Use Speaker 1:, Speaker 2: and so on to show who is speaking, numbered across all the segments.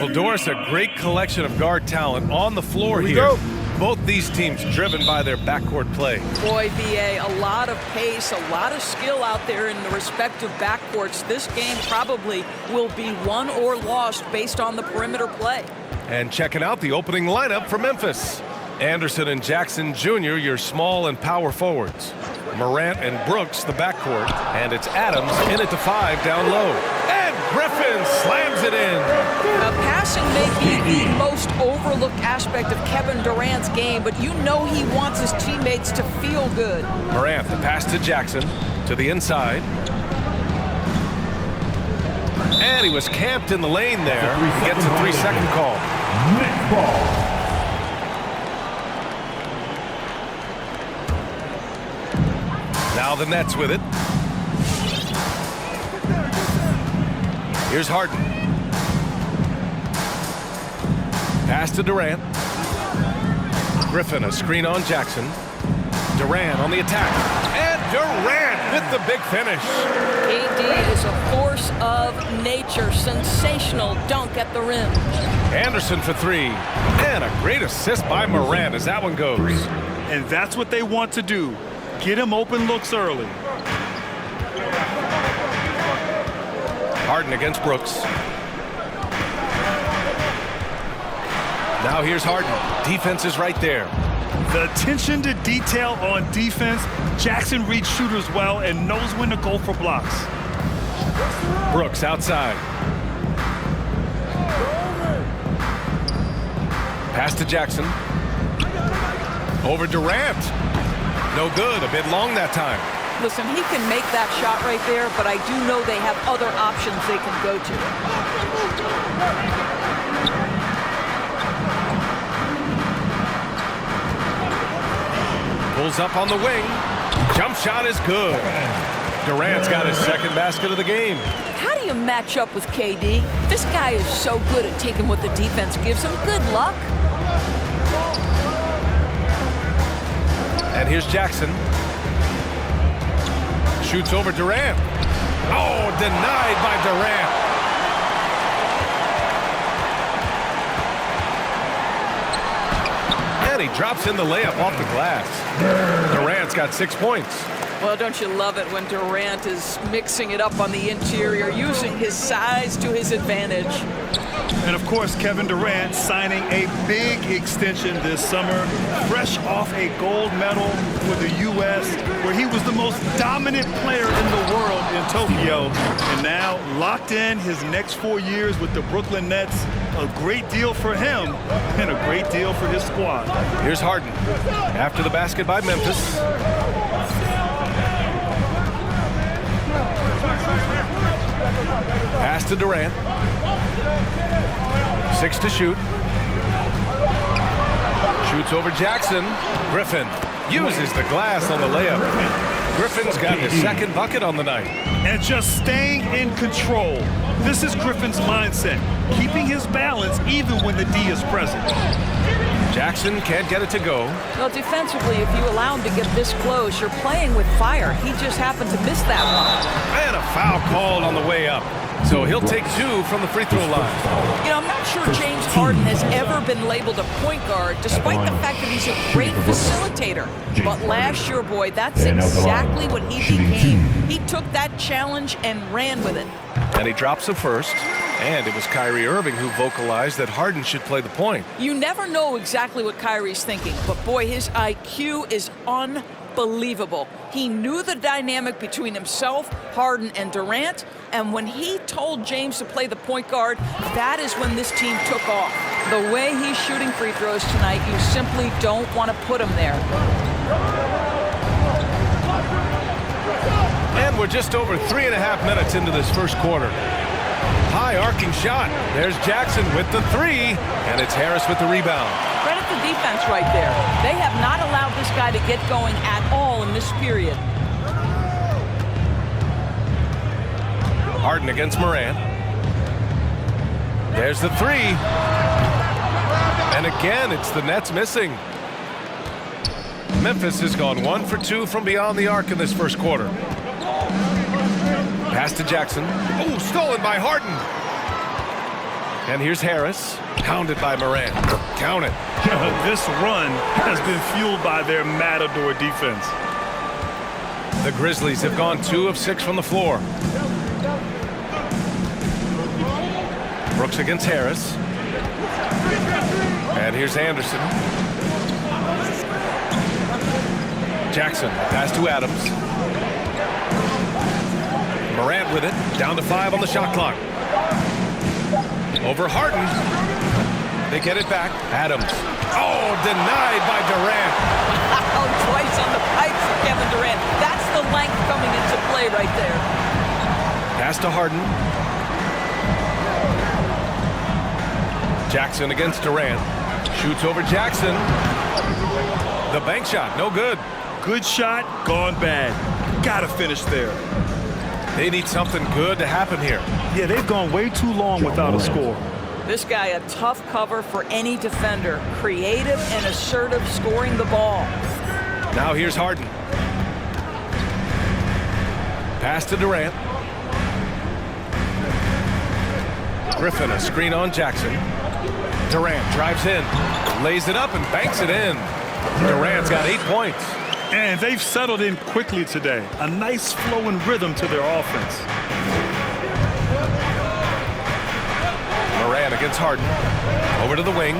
Speaker 1: Well, Doris, a great collection of guard talent on the floor here. Both these teams driven by their backcourt play.
Speaker 2: Boy, BA, a lot of pace, a lot of skill out there in the respective backcourts. This game probably will be won or lost based on the perimeter play.
Speaker 1: And checking out the opening lineup for Memphis. Anderson and Jackson Jr., your small and power forwards. Morant and Brooks, the backcourt. And it's Adams in at the 5 down low. And Griffin slams it in.
Speaker 2: Passing may be the most overlooked aspect of Kevin Durant's game, but you know he wants his teammates to feel good.
Speaker 1: Morant, the pass to Jackson, to the inside. And he was camped in the lane there. He gets a 3-second call.
Speaker 3: Next ball.
Speaker 1: Now the Nets with it. Here's Harden. Pass to Durant. Griffin, a screen on Jackson. Durant on the attack. And Durant with the big finish.
Speaker 2: KD is a force of nature. Sensational dunk at the rim.
Speaker 1: Anderson for 3. And a great assist by Morant as that one goes.
Speaker 4: And that's what they want to do. Get him open looks early.
Speaker 1: Harden against Brooks. Now here's Harden. Defense is right there.
Speaker 4: The attention to detail on defense. Jackson reads shooters well and knows when to go for blocks.
Speaker 1: Brooks outside. Pass to Jackson. Over Durant. No good. A bit long that time.
Speaker 2: Listen, he can make that shot right there, but I do know they have other options they can go to.
Speaker 1: Pulls up on the wing. Jump shot is good. Durant's got his second basket of the game.
Speaker 2: How do you match up with KD? This guy is so good at taking what the defense gives him. Good luck.
Speaker 1: And here's Jackson. Shoots over Durant. Oh, denied by Durant. And he drops in the layup off the glass. Durant's got 6 points.
Speaker 2: Well, don't you love it when Durant is mixing it up on the interior, using his size to his advantage.
Speaker 4: And of course, Kevin Durant signing a big extension this summer, fresh off a gold medal for the U.S., where he was the most dominant player in the world in Tokyo. And now locked in his next 4 years with the Brooklyn Nets. A great deal for him and a great deal for his squad.
Speaker 1: Here's Harden after the basket by Memphis. Pass to Durant. 6 to shoot. Shoots over Jackson. Griffin uses the glass on the layup. Griffin's got his second bucket on the night.
Speaker 4: And just staying in control. This is Griffin's mindset, keeping his balance even when the D is present.
Speaker 1: Jackson can't get it to go.
Speaker 2: Well, defensively, if you allow him to get this close, you're playing with fire. He just happened to miss that one.
Speaker 1: And a foul called on the way up. So he'll take 2 from the free throw line.
Speaker 2: You know, I'm not sure James Harden has ever been labeled a point guard, despite the fact that he's a great facilitator. But last year, boy, that's exactly what he became. He took that challenge and ran with it.
Speaker 1: And he drops the first. And it was Kyrie Irving who vocalized that Harden should play the point.
Speaker 2: You never know exactly what Kyrie's thinking, but boy, his IQ is unbelievable. He knew the dynamic between himself, Harden, and Durant, and when he told James to play the point guard, that is when this team took off. The way he's shooting free throws tonight, you simply don't want to put him there.
Speaker 1: And we're just over 3.5 minutes into this first quarter. High arcing shot. There's Jackson with the 3, and it's Harris with the rebound.
Speaker 2: Credit the defense right there. They have not allowed this guy to get going at all in this period.
Speaker 1: Harden against Morant. There's the 3. And again, it's the Nets missing. Memphis has gone 1 for 2 from beyond the arc in this first quarter. Pass to Jackson. Oh, stolen by Harden. And here's Harris, pounded by Morant. Count it.
Speaker 4: This run has been fueled by their matador defense.
Speaker 1: The Grizzlies have gone 2 of 6 from the floor. Brooks against Harris. And here's Anderson. Jackson, pass to Adams. Morant with it, down to 5 on the shot clock. Over Harden. They get it back. Adams. Oh, denied by Durant.
Speaker 2: Oh, twice on the pipe for Kevin Durant. That's the length coming into play right there.
Speaker 1: Pass to Harden. Jackson against Durant. Shoots over Jackson. The bank shot, no good.
Speaker 4: Good shot, gone bad. Gotta finish there.
Speaker 1: They need something good to happen here.
Speaker 4: Yeah, they've gone way too long without a score.
Speaker 2: This guy, a tough cover for any defender. Creative and assertive scoring the ball.
Speaker 1: Now here's Harden. Pass to Durant. Griffin, a screen on Jackson. Durant drives in, lays it up and banks it in. Durant's got 8 points.
Speaker 4: And they've settled in quickly today. A nice flowing rhythm to their offense.
Speaker 1: Morant against Harden. Over to the wing.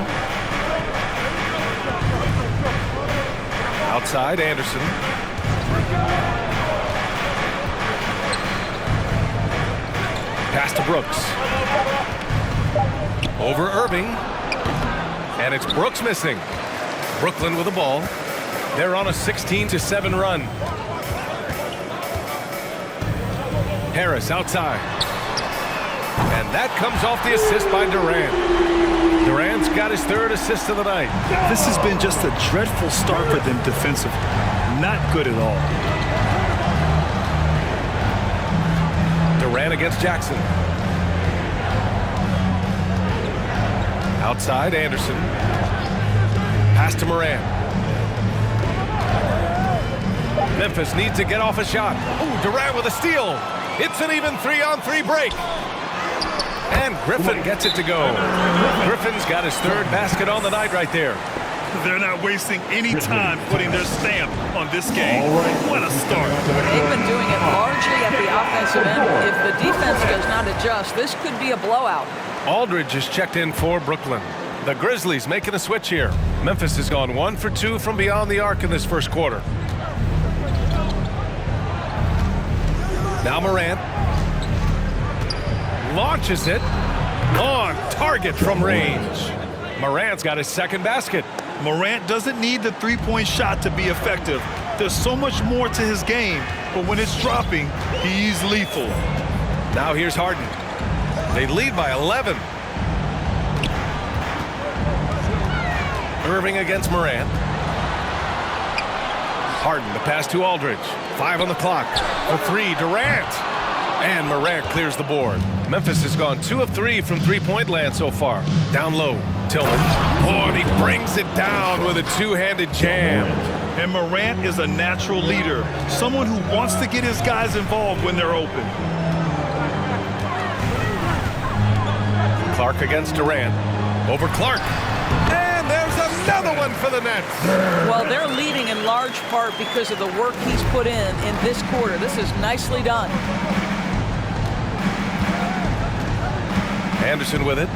Speaker 1: Outside, Anderson. Pass to Brooks. Over Irving. And it's Brooks missing. Brooklyn with the ball. They're on a 16-7 run. Harris outside. And that comes off the assist by Durant. Durant's got his 3rd assist of the night.
Speaker 4: This has been just a dreadful start for them defensively. Not good at all.
Speaker 1: Durant against Jackson. Outside, Anderson. Pass to Morant. Memphis needs to get off a shot. Ooh, Durant with a steal. It's an even 3-on-3 break. And Griffin gets it to go. Griffin's got his 3rd basket on the night right there.
Speaker 4: They're not wasting any time putting their stamp on this game. What a start.
Speaker 2: They've been doing it largely at the offensive end. If the defense does not adjust, this could be a blowout.
Speaker 1: Aldridge is checked in for Brooklyn. The Grizzlies making a switch here. Memphis has gone 1 for 2 from beyond the arc in this first quarter. Now Morant launches it on target from range. Morant's got his 2nd basket.
Speaker 4: Morant doesn't need the three-point shot to be effective. There's so much more to his game, but when it's dropping, he's lethal.
Speaker 1: Now here's Harden. They lead by 11. Irving against Morant. Harden, the pass to Aldridge. 5 on the clock. For 3, Durant. And Morant clears the board. Memphis has gone 2 of 3 from three-point land so far. Down low, Tillman. Oh, and he brings it down with a 2-handed jam.
Speaker 4: And Morant is a natural leader, someone who wants to get his guys involved when they're open.
Speaker 1: Clark against Durant. Over Clark. And there's another one for the Nets.
Speaker 2: Well, they're leading in large part because of the work he's put in this quarter. This is nicely done.
Speaker 1: Anderson with it.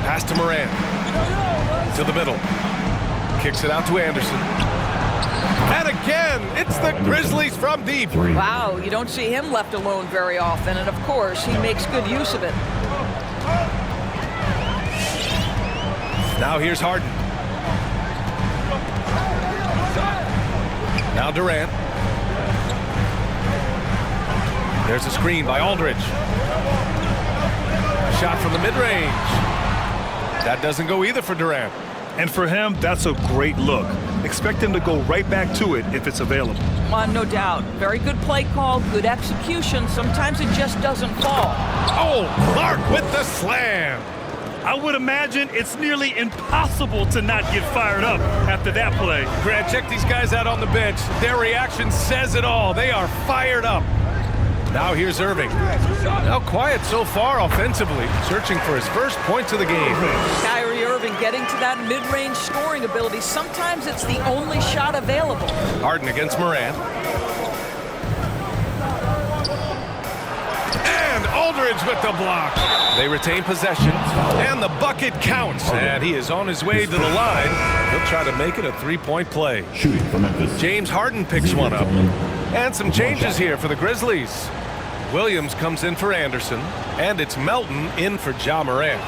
Speaker 1: Pass to Morant. To the middle. Kicks it out to Anderson. And again, it's the Grizzlies from deep.
Speaker 2: Wow, you don't see him left alone very often, and of course, he makes good use of it.
Speaker 1: Now here's Harden. Now Durant. There's a screen by Aldridge. A shot from the mid-range. That doesn't go either for Durant.
Speaker 4: And for him, that's a great look. Expect him to go right back to it if it's available.
Speaker 2: No doubt. Very good play call, good execution. Sometimes it just doesn't fall.
Speaker 1: Oh, Clark with the slam.
Speaker 4: I would imagine it's nearly impossible to not get fired up after that play.
Speaker 1: Grant, check these guys out on the bench. Their reaction says it all. They are fired up. Now here's Irving. Now quiet so far offensively, searching for his first points of the game.
Speaker 2: Kyrie Irving getting to that mid-range scoring ability. Sometimes it's the only shot available.
Speaker 1: Harden against Morant. And Aldridge with the block. They retain possession, and the bucket counts. And he is on his way to the line. He'll try to make it a three-point play.
Speaker 3: Shooting for Memphis.
Speaker 1: James Harden picks one up. And some changes here for the Grizzlies. Williams comes in for Anderson, and it's Melton in for Ja Morant.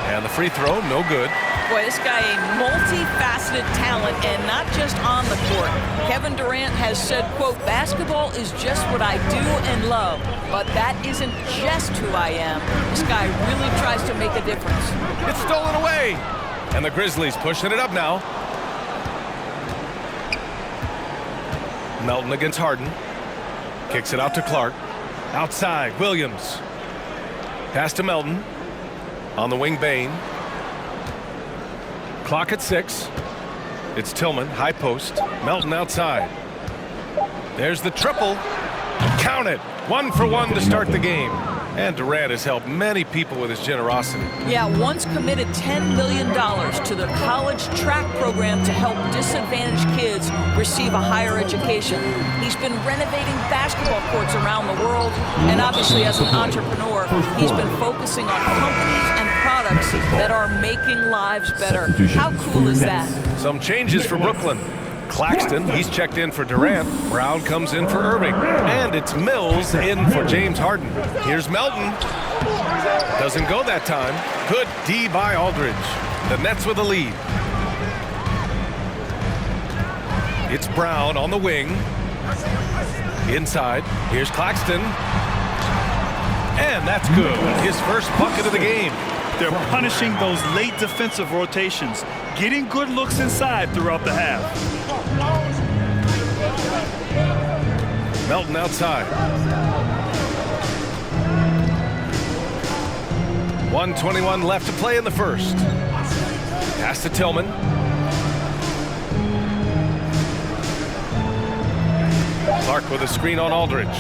Speaker 1: And the free throw, no good.
Speaker 2: Boy, this guy a multifaceted talent, and not just on the court. Kevin Durant has said, quote, basketball is just what I do and love, but that isn't just who I am. This guy really tries to make a difference.
Speaker 1: It's stolen away. And the Grizzlies pushing it up now. Melton against Harden. Kicks it out to Clark. Outside, Williams. Pass to Melton. On the wing, Bain. Clock at 6. It's Tillman, high post. Melton outside. There's the triple. Count it. 1 for 1 to start the game. And Durant has helped many people with his generosity.
Speaker 2: Yeah, once committed $10 million to the college track program to help disadvantaged kids receive a higher education. He's been renovating basketball courts around the world, and obviously as an entrepreneur, he's been focusing on companies and products that are making lives better. How cool is that?
Speaker 1: Some changes for Brooklyn. Claxton, he's checked in for Durant. Brown comes in for Irving. And it's Mills in for James Harden. Here's Melton. Doesn't go that time. Good D by Aldridge. The Nets with a lead. It's Brown on the wing. Inside. Here's Claxton. And that's good. His first bucket of the game.
Speaker 4: They're punishing those late defensive rotations, getting good looks inside throughout the half.
Speaker 1: Melton outside. 1:21 left to play in the first. Pass to Tillman. Clark with a screen on Aldridge.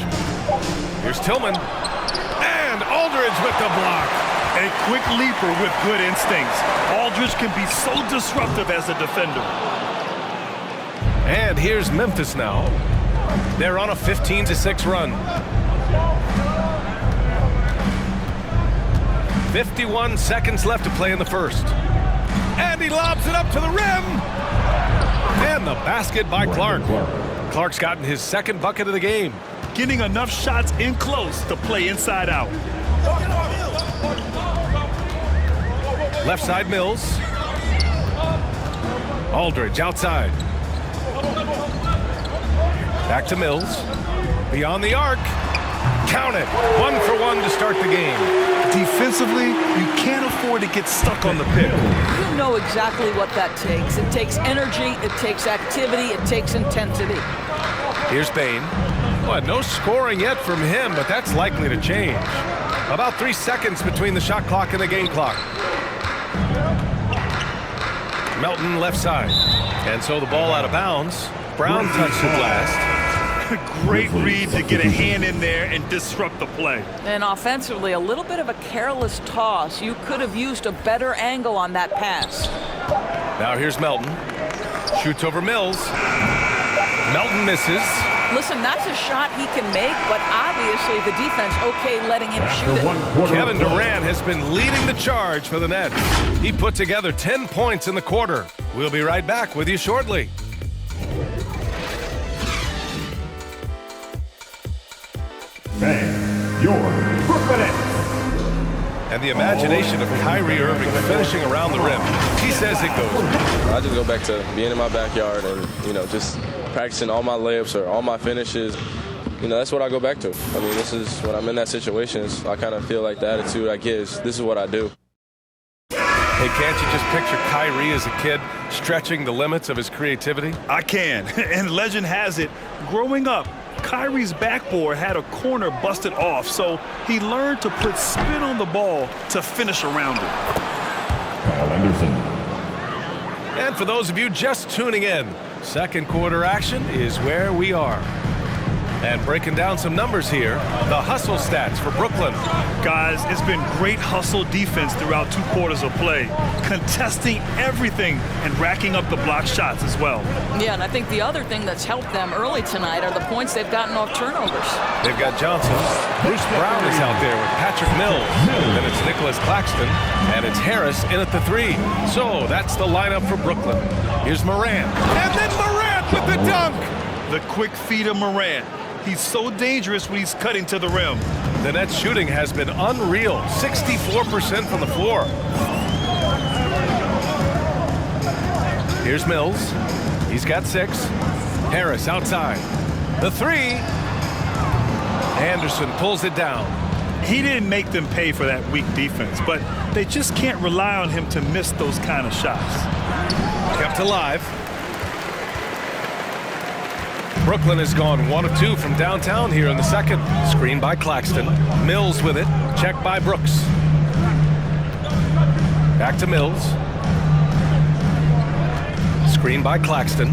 Speaker 1: Here's Tillman. And Aldridge with the block.
Speaker 4: A quick leaper with good instincts. Aldridge can be so disruptive as a defender.
Speaker 1: And here's Memphis now. They're on a 15-6 run. 51 seconds left to play in the first. And he lobs it up to the rim. And the basket by Clark. Clark's gotten his second bucket of the game.
Speaker 4: Getting enough shots in close to play inside out.
Speaker 1: Left side, Mills. Aldridge outside. Back to Mills. Beyond the arc. Count it. 1 for 1 to start the game.
Speaker 4: Defensively, you can't afford to get stuck on the pick.
Speaker 2: You know exactly what that takes. It takes energy, it takes activity, it takes intensity.
Speaker 1: Here's Bain. Well, no scoring yet from him, but that's likely to change. About 3 seconds between the shot clock and the game clock. Melton left side. And so the ball out of bounds. Brown touched it last.
Speaker 4: Great read to get a hand in there and disrupt the play.
Speaker 2: And offensively, a little bit of a careless toss. You could have used a better angle on that pass.
Speaker 1: Now here's Melton. Shoots over Mills. Melton misses.
Speaker 2: Listen, that's a shot he can make, but obviously the defense okay letting him shoot it.
Speaker 1: Kevin Durant has been leading the charge for the Nets. He put together 10 points in the quarter. We'll be right back with you shortly.
Speaker 3: Bang, your Brooklyn Nets.
Speaker 1: And the imagination of Kyrie Irving finishing around the rim. He says it goes.
Speaker 5: I just go back to being in my backyard and, just practicing all my layups or all my finishes. That's what I go back to. I mean, this is when I'm in that situation. I kind of feel like the attitude I get is this is what I do.
Speaker 1: Hey, can't you just picture Kyrie as a kid stretching the limits of his creativity?
Speaker 4: I can. And legend has it, growing up, Kyrie's backboard had a corner busted off, so he learned to put spin on the ball to finish around it.
Speaker 3: Kyle Anderson.
Speaker 1: And for those of you just tuning in, second quarter action is where we are. And breaking down some numbers here, the hustle stats for Brooklyn.
Speaker 4: Guys, it's been great hustle defense throughout 2 quarters of play, contesting everything and racking up the block shots as well.
Speaker 2: Yeah, and I think the other thing that's helped them early tonight are the points they've gotten off turnovers.
Speaker 1: They've got Johnson. Bruce Brown is out there with Patrick Mills. Then it's Nicholas Claxton, and it's Harris in at the 3. So that's the lineup for Brooklyn. Here's Morant, and then Morant with the dunk.
Speaker 4: The quick feed of Morant. He's so dangerous when he's cutting to the rim.
Speaker 1: The Nets shooting has been unreal, 64% from the floor. Here's Mills. He's got 6. Harris outside. The 3. Anderson pulls it down.
Speaker 4: He didn't make them pay for that weak defense, but they just can't rely on him to miss those kind of shots.
Speaker 1: Kept alive. Brooklyn has gone 1 of 2 from downtown here in the second. Screen by Claxton. Mills with it. Check by Brooks. Back to Mills. Screen by Claxton.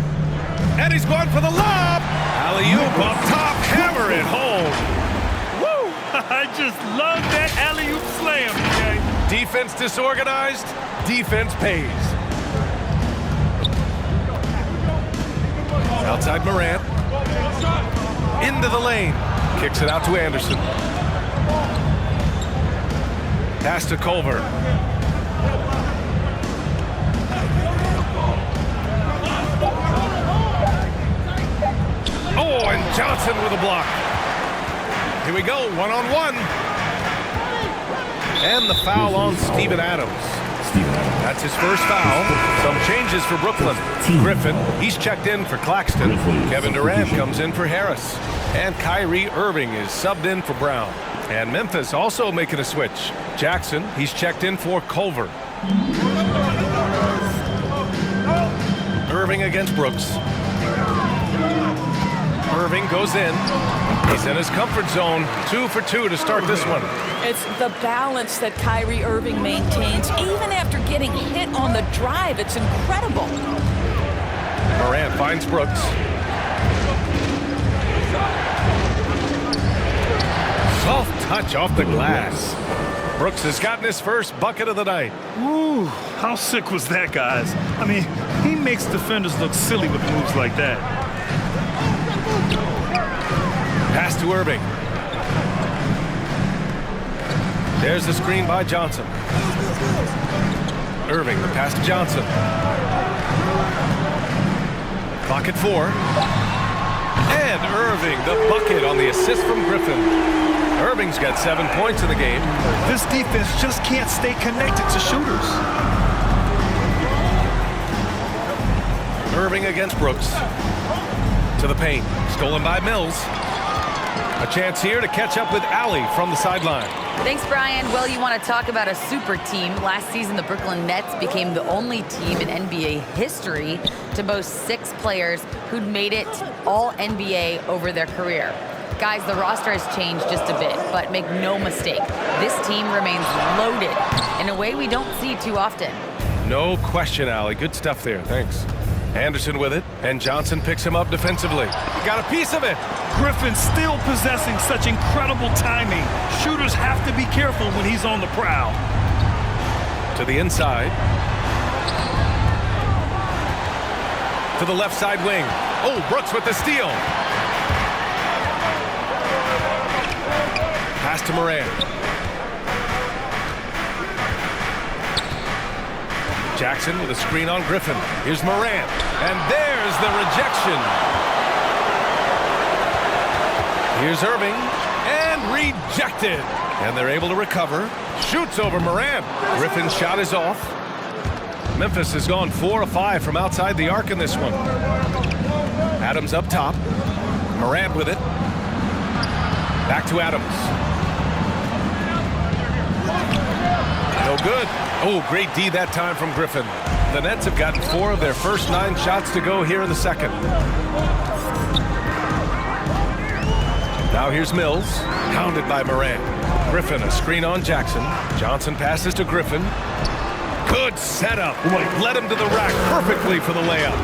Speaker 1: And he's going for the lob. Alley-oop up top. Hammer it home.
Speaker 4: Woo! I just love that alley-oop slam, okay?
Speaker 1: Defense disorganized. Defense pays. Outside Morant. Into the lane. Kicks it out to Anderson. Pass to Culver. Oh, and Johnson with a block. Here we go, 1-on-1. And the foul on Steven Adams. That's his first foul. Some changes for Brooklyn. Griffin, he's checked in for Claxton. Kevin Durant comes in for Harris. And Kyrie Irving is subbed in for Brown. And Memphis also making a switch. Jackson, he's checked in for Culver. Irving against Brooks. Irving goes in. He's in his comfort zone. 2 for 2 to start this one.
Speaker 2: It's the balance that Kyrie Irving maintains even after getting hit on the drive. It's incredible.
Speaker 1: Morant finds Brooks. Soft touch off the glass. Brooks has gotten his first bucket of the night.
Speaker 4: Ooh, how sick was that, guys? I mean, he makes defenders look silly with moves like that.
Speaker 1: Pass to Irving. There's the screen by Johnson. Irving, the pass to Johnson. Clock at 4. And Irving, the bucket on the assist from Griffin. Irving's got 7 points in the game.
Speaker 4: This defense just can't stay connected to shooters.
Speaker 1: Irving against Brooks. To the paint. Stolen by Mills. A chance here to catch up with Allie from the sideline.
Speaker 6: Thanks, Brian. Well, you want to talk about a super team. Last season, the Brooklyn Nets became the only team in NBA history to boast 6 players who'd made it all NBA over their career. Guys, the roster has changed just a bit, but make no mistake, this team remains loaded in a way we don't see too often.
Speaker 1: No question, Allie. Good stuff there. Thanks. Anderson with it, and Johnson picks him up defensively. He got a piece of it.
Speaker 4: Griffin still possessing such incredible timing. Shooters have to be careful when he's on the prowl.
Speaker 1: To the inside. To the left side wing. Oh, Brooks with the steal. Pass to Morant. Jackson with a screen on Griffin. Here's Morant. And there's the rejection. Here's Irving. And rejected. And they're able to recover. Shoots over Morant. Griffin's shot is off. Memphis has gone 4 of 5 from outside the arc in this one. Adams up top. Morant with it. Back to Adams. No good. Oh, great D that time from Griffin. The Nets have gotten 4 of their first 9 shots to go here in the second. Now here's Mills, hounded by Morant. Griffin, a screen on Jackson. Johnson passes to Griffin. Good setup. Led him to the rack perfectly for the layup.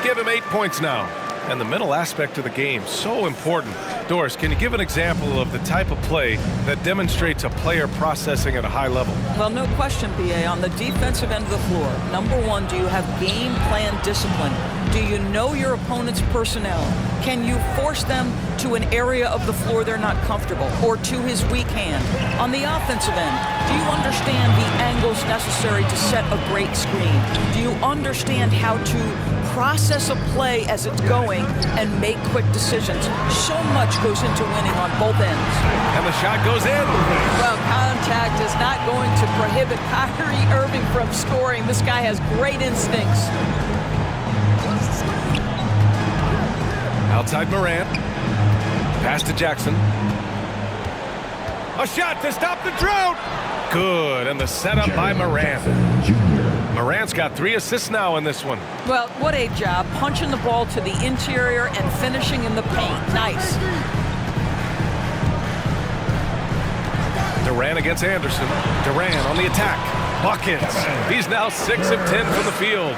Speaker 1: Give him 8 points now. And the mental aspect of the game, so important. Doris, can you give an example of the type of play that demonstrates a player processing at a high level?
Speaker 2: Well, no question, B.A. On the defensive end of the floor, number one, do you have game plan discipline? Do you know your opponent's personnel? Can you force them to an area of the floor they're not comfortable or to his weak hand? On the offensive end, do you understand the angles necessary to set a great screen? Do you understand how to process a play as it's going and make quick decisions? So much goes into winning on both ends.
Speaker 1: And the shot goes in.
Speaker 2: Well, contact is not going to prohibit Kyrie Irving from scoring. This guy has great instincts.
Speaker 1: Outside Morant. Pass to Jackson. A shot to stop the drought. Good, and the setup by Morant. Morant's got 3 assists now in this one.
Speaker 2: Well, what a job. Punching the ball to the interior and finishing in the paint. Nice.
Speaker 1: Durant against Anderson. Durant on the attack. Buckets. He's now 6 of 10 from the field.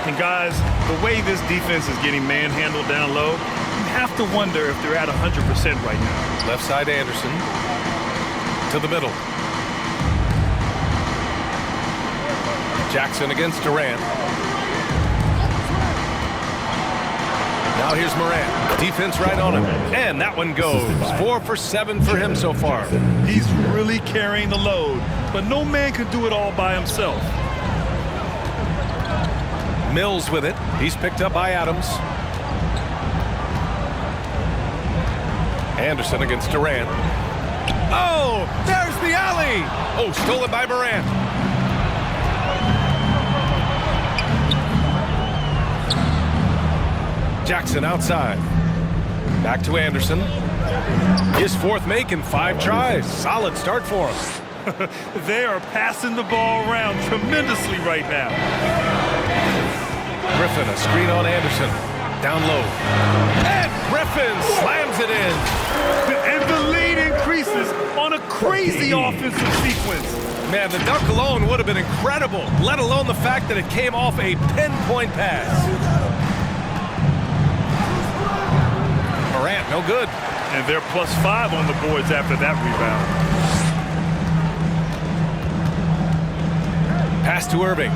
Speaker 4: And guys, the way this defense is getting manhandled down low, you have to wonder if they're at 100% right now.
Speaker 1: Left side Anderson. To the middle. Jackson against Durant. Now here's Morant. Defense right on him. And that one goes. 4 for 7 for him so far.
Speaker 4: He's really carrying the load, but no man can do it all by himself.
Speaker 1: Mills with it. He's picked up by Adams. Anderson against Durant. Oh, there's the alley. Oh, stolen by Morant. Jackson outside. Back to Anderson. His 4th make in 5 tries. Solid start for him.
Speaker 4: They are passing the ball around tremendously right now.
Speaker 1: Griffin, a screen on Anderson. Down low. And Griffin slams it in.
Speaker 4: And the lead increases on a crazy offensive sequence.
Speaker 1: Man, the dunk alone would have been incredible, let alone the fact that it came off a pinpoint pass. Morant, no good.
Speaker 4: And they're +5 on the boards after that rebound.
Speaker 1: Pass to Irving.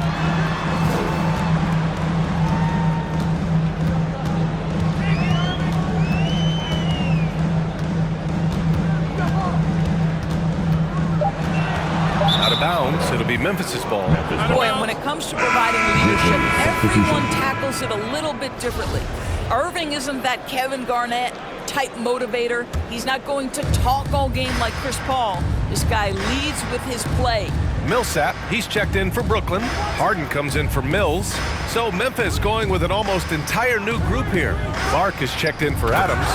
Speaker 1: Out of bounds, it'll be Memphis's ball.
Speaker 2: Boy, and when it comes to providing leadership, everyone tackles it a little bit differently. Irving isn't that Kevin Garnett type motivator. He's not going to talk all game like Chris Paul. This guy leads with his play.
Speaker 1: Millsap, he's checked in for Brooklyn. Harden comes in for Mills. So Memphis going with an almost entire new group here. Clark is checked in for Adams.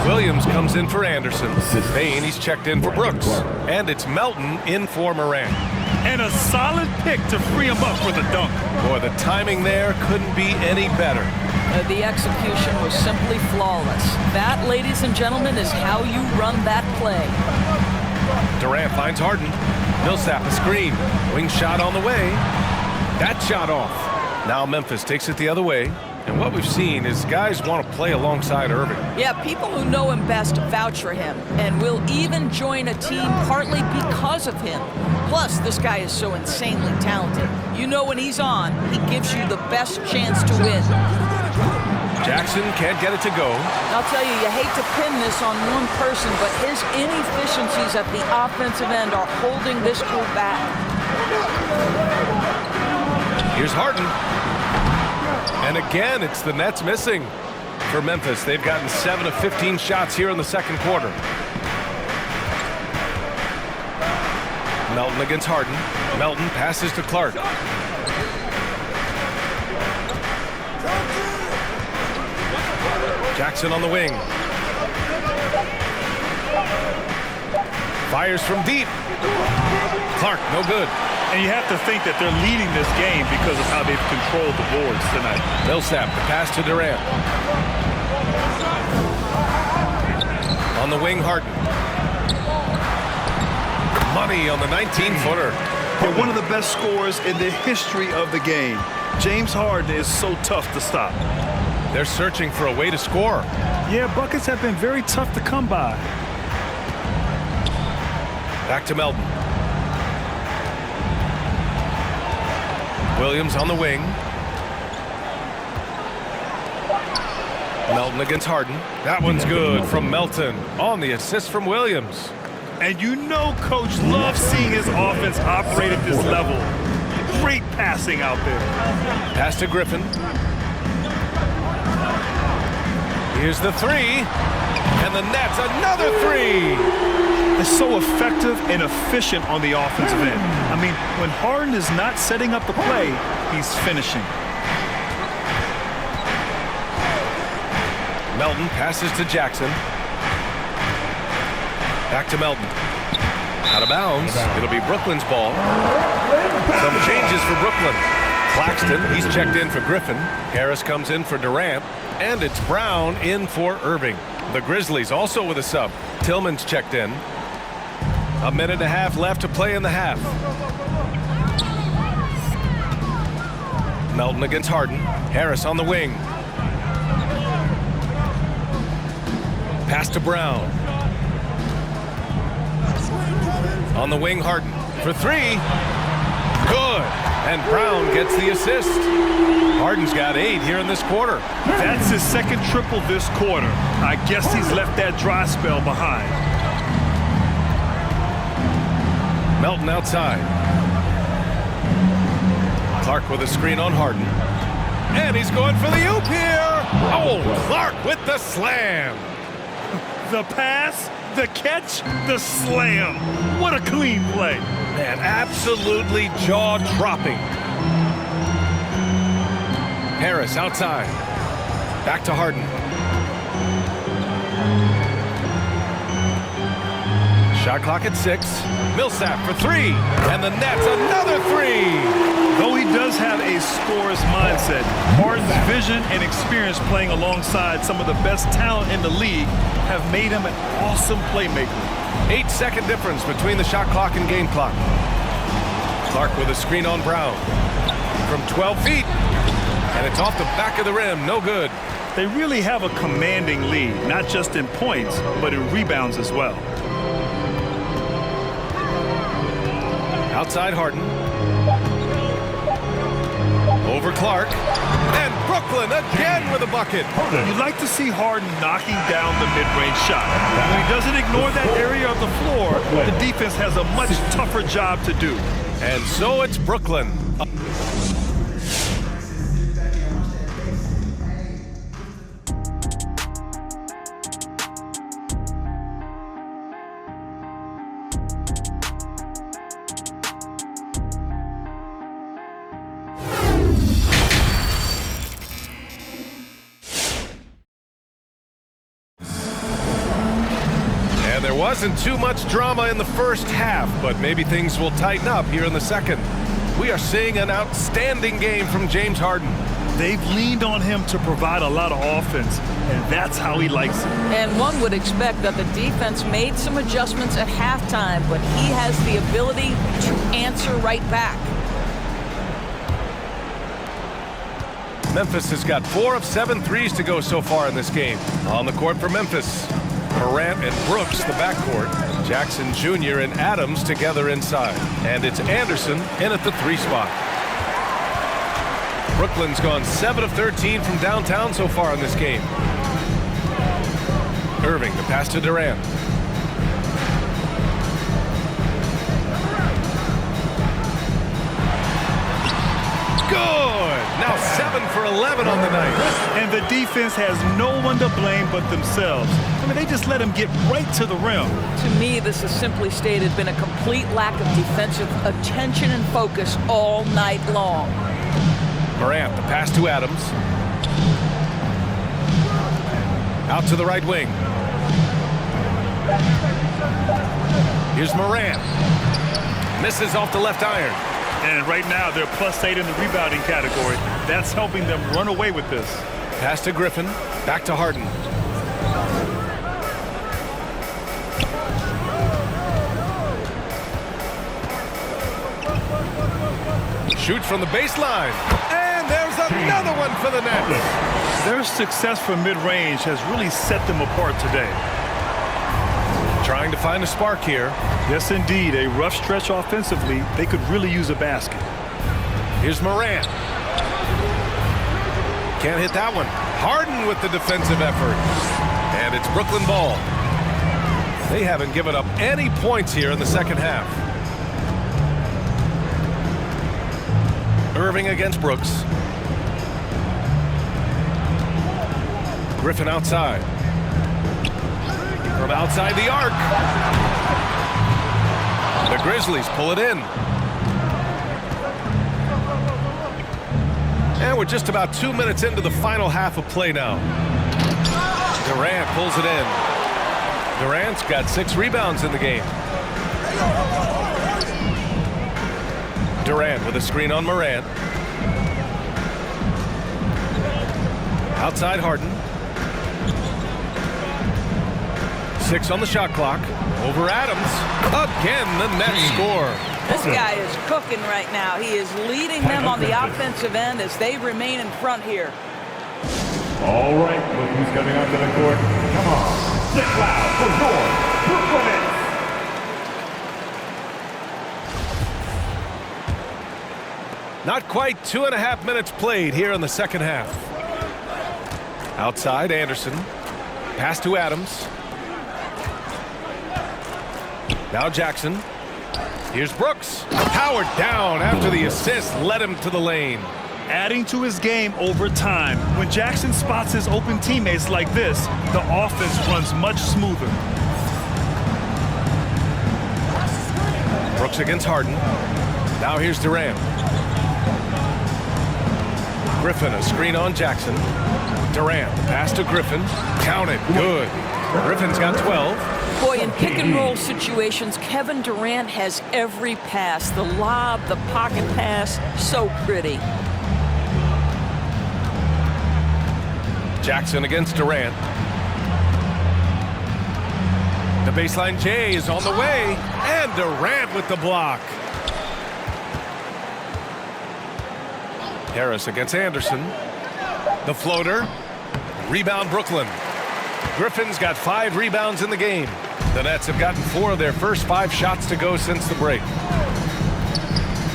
Speaker 1: Williams comes in for Anderson. Payne, he's checked in for Brooks. And it's Melton in for Morant.
Speaker 4: And a solid pick to free him up for the dunk.
Speaker 1: Boy, the timing there couldn't be any better.
Speaker 2: The execution was simply flawless. That, ladies and gentlemen, is how you run that play.
Speaker 1: Durant finds Harden. Millsap a screen. Wing shot on the way. That shot off. Now Memphis takes it the other way. And what we've seen is guys want to play alongside Irving.
Speaker 2: Yeah, people who know him best vouch for him and will even join a team partly because of him. Plus, this guy is so insanely talented. You know when he's on, he gives you the best chance to win.
Speaker 1: Jackson can't get it to go.
Speaker 2: I'll tell you, you hate to pin this on one person, but his inefficiencies at the offensive end are holding this crew back.
Speaker 1: Here's Harden. And again, it's the Nets missing for Memphis. They've gotten 7 of 15 shots here in the second quarter. Melton against Harden. Melton passes to Clark. Jackson on the wing. Fires from deep. Clark, no good.
Speaker 4: And you have to think that they're leading this game because of how they've controlled the boards tonight.
Speaker 1: Millsap, the pass to Durant. On the wing, Harden. Money on the 19-footer.
Speaker 4: They're one of the best scorers in the history of the game. James Harden is so tough to stop.
Speaker 1: They're searching for a way to score.
Speaker 4: Yeah, buckets have been very tough to come by.
Speaker 1: Back to Melton. Williams on the wing. Melton against Harden. That one's good from Melton on the assist from Williams.
Speaker 4: And you know Coach loves seeing his offense operate at this level. Great passing out there.
Speaker 1: Pass to Griffin. Here's the three. And the net's another three.
Speaker 4: It's so effective and efficient on the offensive end. I mean, when Harden is not setting up the play, he's finishing.
Speaker 1: Melton passes to Jackson. Back to Melton. Out of bounds. It'll be Brooklyn's ball. Some changes for Brooklyn. Claxton, he's checked in for Griffin. Harris comes in for Durant. And it's Brown in for Irving. The Grizzlies also with a sub. Tillman's checked in. A minute and a half left to play in the half. Melton against Harden. Harris on the wing. Pass to Brown. On the wing, Harden for three. Good. And Brown gets the assist. Harden's got 8 here in this quarter.
Speaker 4: That's his second triple this quarter. I guess he's left that dry spell behind.
Speaker 1: Melton outside. Clark with a screen on Harden. And he's going for the oop here. Oh, Clark with the slam.
Speaker 4: The pass, the catch, the slam. What a clean play.
Speaker 1: Man, absolutely jaw-dropping. Harris outside. Back to Harden. Shot clock at 6. Millsap for 3. And the net's another 3.
Speaker 4: Though he does have a scorer's mindset, Harden's vision and experience playing alongside some of the best talent in the league have made him an awesome playmaker.
Speaker 1: 8-second difference between the shot clock and game clock. Clark with a screen on Brown. From 12 feet. And it's off the back of the rim. No good.
Speaker 4: They really have a commanding lead, not just in points, but in rebounds as well.
Speaker 1: Outside Harden. Over Clark. And Brooklyn again with a bucket.
Speaker 4: You'd like to see Harden knocking down the mid-range shot. When he doesn't ignore that area of the floor, the defense has a much tougher job to do.
Speaker 1: And so it's Brooklyn. There wasn't too much drama in the first half, but maybe things will tighten up here in the second. We are seeing an outstanding game from James Harden.
Speaker 4: They've leaned on him to provide a lot of offense, and that's how he likes it.
Speaker 2: And one would expect that the defense made some adjustments at halftime, but he has the ability to answer right back.
Speaker 1: Memphis has got 4 of 7 threes to go so far in this game. On the court for Memphis, Morant and Brooks, the backcourt. Jackson Jr. and Adams together inside. And it's Anderson in at the 3 spot. Brooklyn's gone 7 of 13 from downtown so far in this game. Irving, the pass to Durant. Good! Now 7 for 11 on the night.
Speaker 4: And the defense has no one to blame but themselves. I mean, they just let him get right to the rim.
Speaker 2: To me, this has simply stated been a complete lack of defensive attention and focus all night long.
Speaker 1: Morant, the pass to Adams. Out to the right wing. Here's Morant. Misses off the left iron.
Speaker 4: And right now, they're +8 in the rebounding category. That's helping them run away with this.
Speaker 1: Pass to Griffin. Back to Harden. Shoots from the baseline. And there's another one for the Nets.
Speaker 4: Their success from mid-range has really set them apart today.
Speaker 1: Trying to find a spark here.
Speaker 4: Yes, indeed. A rough stretch offensively. They could really use a basket.
Speaker 1: Here's Morant. Can't hit that one. Harden with the defensive effort. And it's Brooklyn ball. They haven't given up any points here in the second half. Irving against Brooks. Griffin outside. From outside the arc. The Grizzlies pull it in. And we're just about 2 minutes into the final half of play now. Durant pulls it in. Durant's got 6 rebounds in the game. Durant with a screen on Morant. Outside Harden. 6 on the shot clock. Over Adams. Again, the Nets score.
Speaker 2: This guy is cooking right now. He is leading them on the offensive end as they remain in front here.
Speaker 3: All right, look who's coming onto the court. Come on, sit loud for your Brooklyn Nets.
Speaker 1: Not quite 2.5 minutes played here in the second half. Outside, Anderson. Pass to Adams. Now Jackson. Here's Brooks. Powered down after the assist led him to the lane.
Speaker 4: Adding to his game over time. When Jackson spots his open teammates like this, the offense runs much smoother.
Speaker 1: Brooks against Harden. Now here's Durant. Griffin, a screen on Jackson. Durant, pass to Griffin. Count it, good. Griffin's got 12.
Speaker 2: Boy, in pick and roll situations, Kevin Durant has every pass. The lob, the pocket pass, so pretty.
Speaker 1: Jackson against Durant. The baseline J is on the way, and Durant with the block. Harris against Anderson. The floater. Rebound Brooklyn. Griffin's got 5 rebounds in the game. The Nets have gotten 4 of their first 5 shots to go since the break.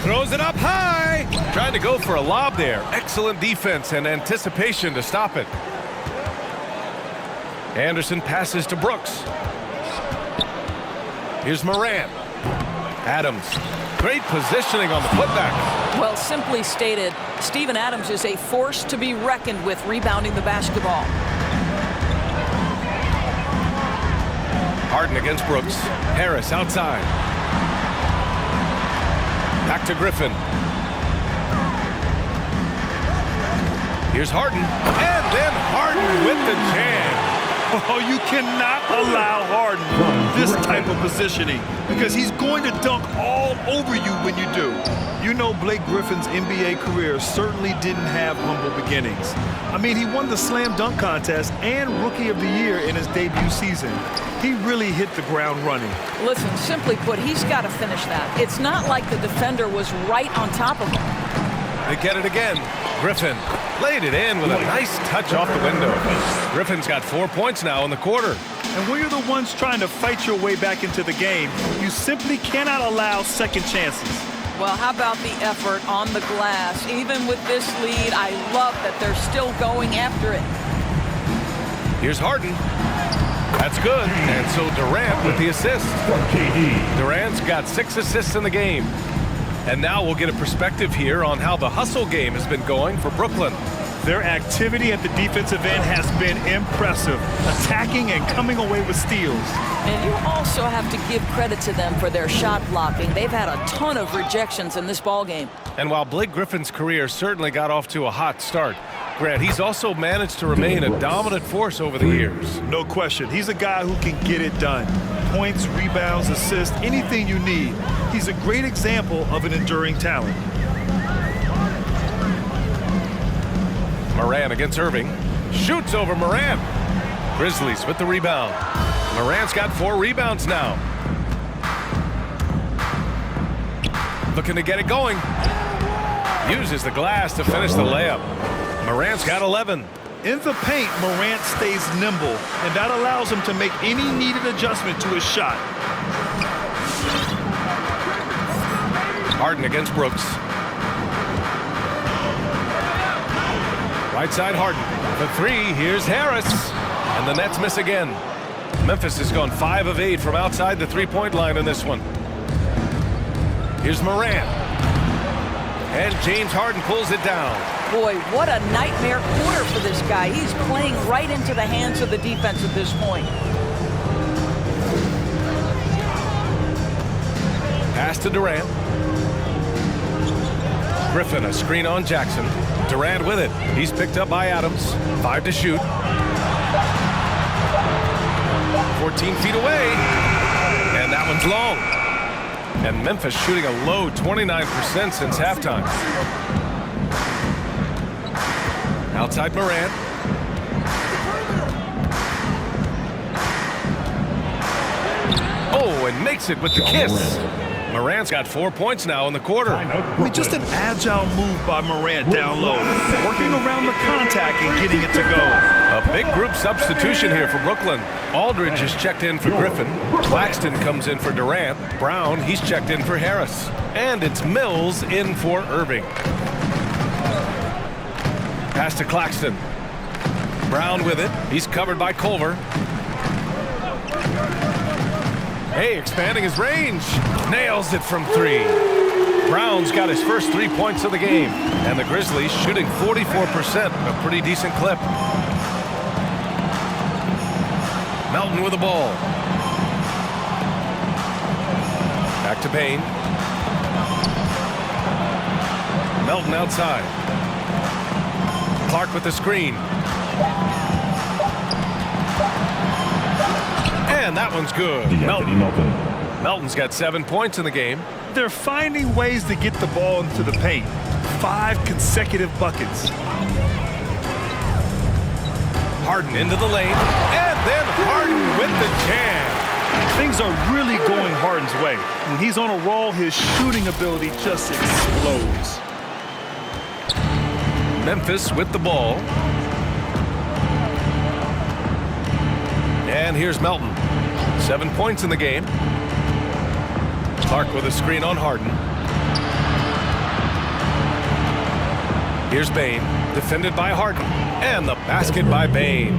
Speaker 1: Throws it up high. Trying to go for a lob there. Excellent defense and anticipation to stop it. Anderson passes to Brooks. Here's Morant. Adams. Great positioning on the putback.
Speaker 2: Well, simply stated, Steven Adams is a force to be reckoned with rebounding the basketball.
Speaker 1: Harden against Brooks. Harris outside. Back to Griffin. Here's Harden. And then Harden with the jam.
Speaker 4: Oh, you cannot allow Harden this type of positioning because he's going to dunk all over you when you do. You know Blake Griffin's NBA career certainly didn't have humble beginnings. I mean, he won the slam dunk contest and Rookie of the Year in his debut season. He really hit the ground running.
Speaker 2: Listen, simply put, he's got to finish that. It's not like the defender was right on top of him.
Speaker 1: They get it again. Griffin laid it in with a nice touch off the window. Griffin's got 4 points now in the quarter.
Speaker 4: And when you're the ones trying to fight your way back into the game, you simply cannot allow second chances.
Speaker 2: Well, how about the effort on the glass? Even with this lead, I love that they're still going after it.
Speaker 1: Here's Harden. That's good. And so Durant with the assist. Durant's got 6 assists in the game. And now we'll get a perspective here on how the hustle game has been going for Brooklyn.
Speaker 4: Their activity at the defensive end has been impressive, attacking and coming away with steals.
Speaker 2: And you also have to give credit to them for their shot blocking. They've had a ton of rejections in this ballgame.
Speaker 1: And while Blake Griffin's career certainly got off to a hot start, Grant, he's also managed to remain a dominant force over the years.
Speaker 4: No question. He's a guy who can get it done. Points, rebounds, assists, anything you need. He's a great example of an enduring talent.
Speaker 1: Morant against Irving. Shoots over Morant. Grizzlies with the rebound. Morant's got 4 rebounds now. Looking to get it going. Uses the glass to finish the layup. Morant's got 11.
Speaker 4: In the paint, Morant stays nimble, and that allows him to make any needed adjustment to his shot.
Speaker 1: Harden against Brooks. Right side Harden. The three, here's Harris. And the Nets miss again. Memphis has gone 5 of 8 from outside the three-point line in this one. Here's Morant. And James Harden pulls it down.
Speaker 2: Boy, what a nightmare quarter for this guy. He's playing right into the hands of the defense at this point.
Speaker 1: Pass to Durant. Griffin, a screen on Jackson. Durant with it. He's picked up by Adams. 5 to shoot. 14 feet away. And that one's long. And Memphis shooting a low 29% since halftime. Outside Morant. Oh, and makes it with the kiss. Morant's got 4 points now in the quarter.
Speaker 4: I mean, just an agile move by Morant down low, working around the contact and getting it to go.
Speaker 1: A big group substitution here for Brooklyn. Aldridge is checked in for Griffin. Claxton comes in for Durant. Brown, he's checked in for Harris. And it's Mills in for Irving. Pass to Claxton. Brown with it. He's covered by Culver. Hey, expanding his range. Nails it from 3. Brown's got his first 3 points of the game. And the Grizzlies shooting 44%, a pretty decent clip. Melton with the ball. Back to Payne. Melton outside. Clark with the screen. And that one's good. Melton's got 7 points in the game.
Speaker 4: They're finding ways to get the ball into the paint. 5 consecutive buckets.
Speaker 1: Harden into the lane. And then Harden with the jam.
Speaker 4: Things are really going Harden's way. When he's on a roll, his shooting ability just explodes.
Speaker 1: Memphis with the ball. And here's Melton. 7 points in the game. Clark with a screen on Harden. Here's Bane, defended by Harden. And the basket by Bane.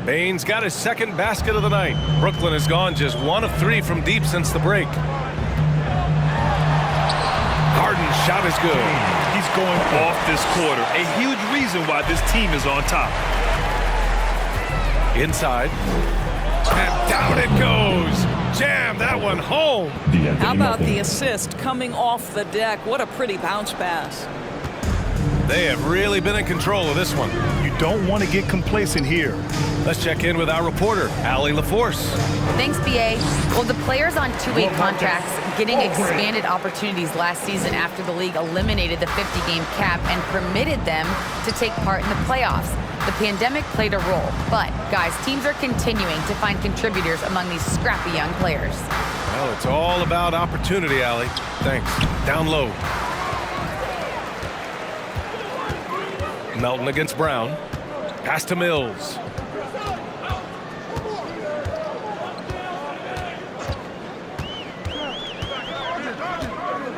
Speaker 1: Bane's got his second basket of the night. Brooklyn has gone just 1 of 3 from deep since the break. Harden's shot is good.
Speaker 4: He's going off this quarter. A huge reason why this team is on top.
Speaker 1: Inside. And down it goes. Jam that one home.
Speaker 2: How about the assist coming off the deck? What a pretty bounce pass.
Speaker 1: They have really been in control of this one.
Speaker 4: You don't want to get complacent here.
Speaker 1: Let's check in with our reporter, Allie LaForce.
Speaker 6: Thanks, BA. Well, the players on two-way contracts getting expanded opportunities last season after the league eliminated the 50-game cap and permitted them to take part in the playoffs. The pandemic played a role, but, guys, teams are continuing to find contributors among these scrappy young players.
Speaker 1: Well, it's all about opportunity, Allie. Thanks. Down low. Melton against Brown. Pass to Mills.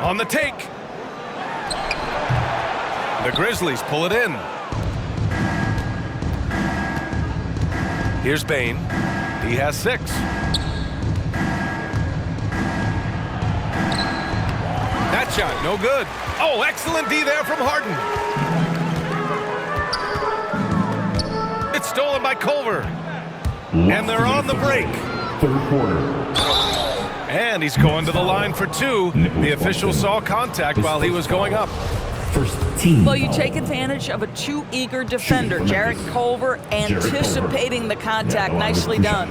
Speaker 1: On the take. The Grizzlies pull it in. Here's Bane. He has 6. That shot, no good. Oh, excellent D there from Harden. It's stolen by Culver. And they're on the break.
Speaker 3: Third quarter.
Speaker 1: And he's going to the line for 2. The official saw contact while he was going up.
Speaker 3: First team.
Speaker 2: Well, you take advantage of a too eager defender, Jarrett Culver, anticipating the contact. Nicely done.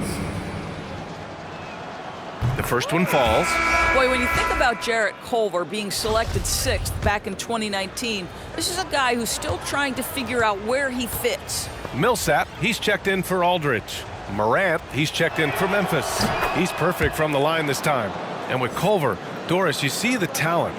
Speaker 1: The first one falls.
Speaker 2: Boy, when you think about Jarrett Culver being selected 6th back in 2019, this is a guy who's still trying to figure out where he fits.
Speaker 1: Millsap, he's checked in for Aldridge. Morant, he's checked in for Memphis. He's perfect from the line this time. And with Culver, Doris, you see the talent.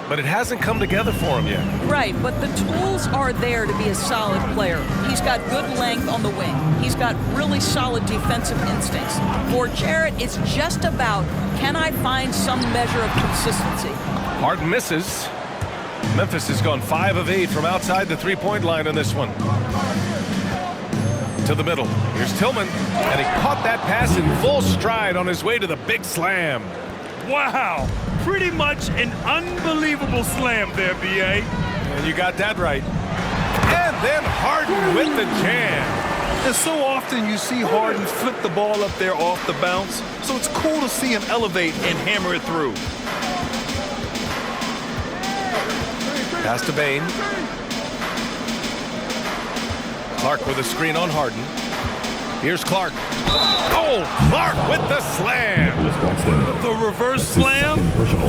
Speaker 1: but it hasn't come together for him yet.
Speaker 2: Right, but the tools are there to be a solid player. He's got good length on the wing. He's got really solid defensive instincts. For Jarrett, it's just about, can I find some measure of consistency?
Speaker 1: Harden misses. Memphis has gone 5 of 8 from outside the three-point line in this one. To the middle. Here's Tillman, and he caught that pass in full stride on his way to the big slam.
Speaker 4: Wow, pretty much an unbelievable slam there, B.A.
Speaker 1: And you got that right. And then Harden with the jam.
Speaker 4: And so often you see Harden flip the ball up there off the bounce, so it's cool to see him elevate and hammer it through.
Speaker 1: Pass to Bain. Clark with a screen on Harden. Here's Clark. Oh, Clark with the slam.
Speaker 4: The reverse slam,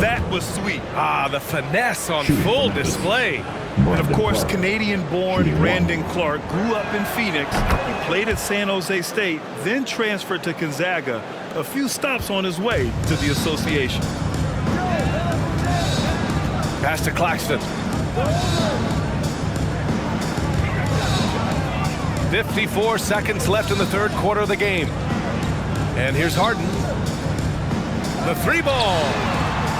Speaker 4: that was sweet.
Speaker 1: Ah, the finesse on full display.
Speaker 4: And of course, Canadian-born Brandon Clark grew up in Phoenix. He played at San Jose State, then transferred to Gonzaga. A few stops on his way to the association.
Speaker 1: Pass to Claxton. 54 seconds left in the third quarter of the game. And here's Harden. The three ball.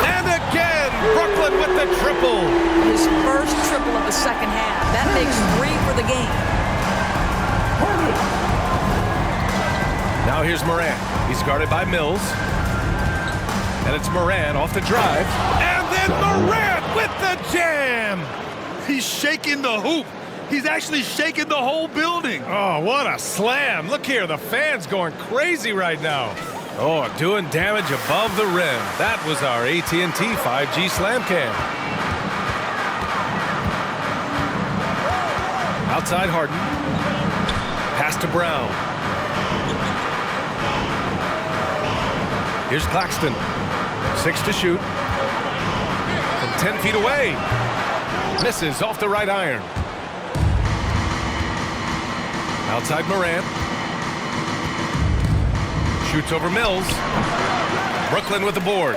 Speaker 1: And again, Brooklyn with the triple.
Speaker 2: His first triple of the second half. That makes 3 for the game.
Speaker 1: Now here's Morant. He's guarded by Mills. And it's Morant off the drive. And then Morant with the jam.
Speaker 4: He's shaking the hoop. He's actually shaking the whole building.
Speaker 1: Oh, what a slam. Look here, the fans going crazy right now. Oh, doing damage above the rim. That was our AT&T 5G slam cam. Outside Harden. Pass to Brown. Here's Claxton. 6 to shoot. From 10 feet away. Misses off the right iron. Outside Morant. Shoots over Mills. Brooklyn with the board.